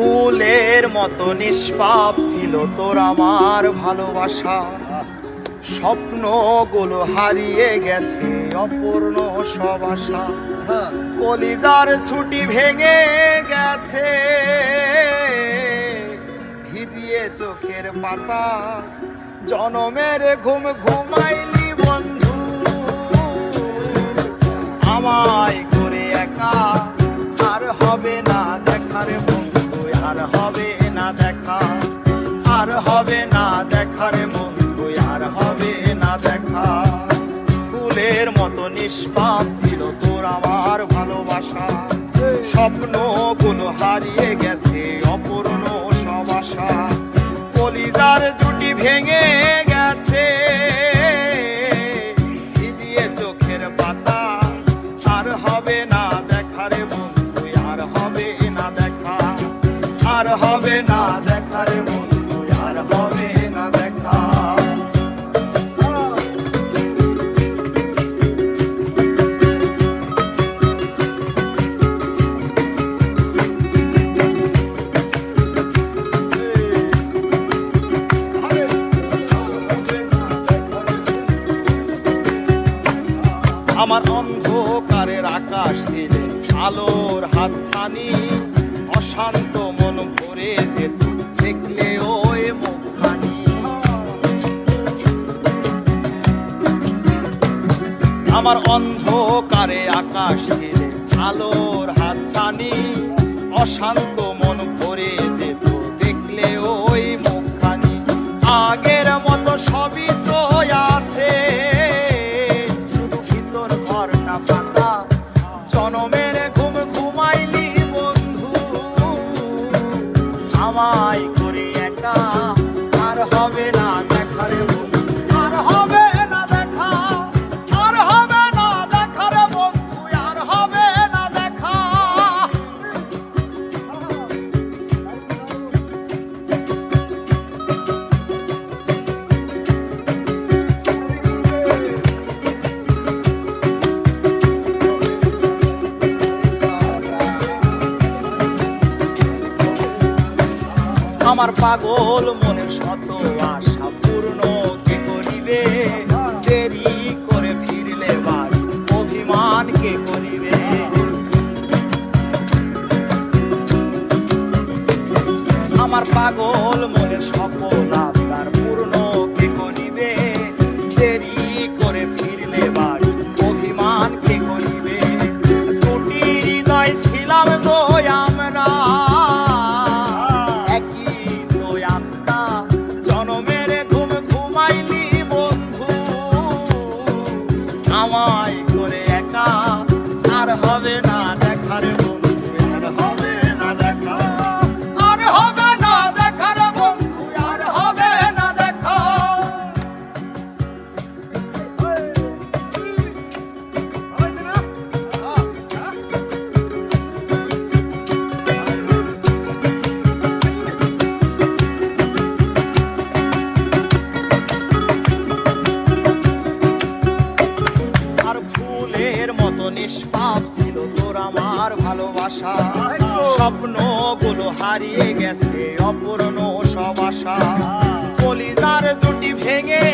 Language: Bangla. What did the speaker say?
ফুলের মতো নিষ্পাপ ছিল তোর আমার ভালোবাসা, স্বপ্নগুলো হারিয়ে গেছে অপূর্ণ সব আশা। কলিজার ছুটি ভেঙে গেছে ভিজিয়ে চোখের পাতা, জনমের ঘুম ঘুমাইলি বন্ধু আমায় করে একা। আর হবে না দেখার বন্ধু, আর হবে না দেখা, আর হবে না দেখার বন্ধু, আর হবে না দেখা। ফুলের মতো নিষ্পাপ ছিল তোর আমার ভালোবাসা, স্বপ্নগুলো হারিয়ে গেছে অপূর্ণ সব আশা। কলিজার জুটি ভেঙে গেছে ভিজিয়ে চোখের পাতা, আর হবে না দেখার বন্ধু, আর হবে না দেখা, আর হবে না দেখার বন্ধু, আর হবে না দেখা। আমার অন্ধকারের আকাশ ছিলে আলোর হাতছানি, অশান্ত মন ভরে যেত দেখলে ওই মুখখানি। আমার অন্ধকারে আকাশ ছিলে আলোর হাতছানি, অশান্ত মন ভরে যেত দেখলে ওই মুখখানি। আগের মতো সবই তো আছে, পাতা, জনমের ঘুম ঘুমাইলি বন্ধু আমায় করে একা। আর হবে না দেখার বন্ধু, আর হবে না দেখা, আর হবে না দেখার বন্ধু, আর হবে না দেখা। আমার পাগল মনের শত আশা পূর্ণ কে করিবে, দেরি করে ফিরলে বাড়ি অভিমান কে করিবে। আমার পাগল মনের সকল আশার পূর্ণ কে করিবে, দেরি করে ফিরলে বাড়ি অভিমান কে করিবে। দুটি হৃদয় ছিলাম তো আমরা, আমায় করে একা। আর হবে না দেখার বন্ধু, আর হবে না দেখা, আর হবে না দেখার বন্ধু, আর হবে না দেখা। নিষ্পাপ ছিল তোর আমার ভালোবাসা, স্বপ্নগুলো হারিয়ে গেছে অপূর্ণ সব আশা। কলিজার জুটি ভেঙে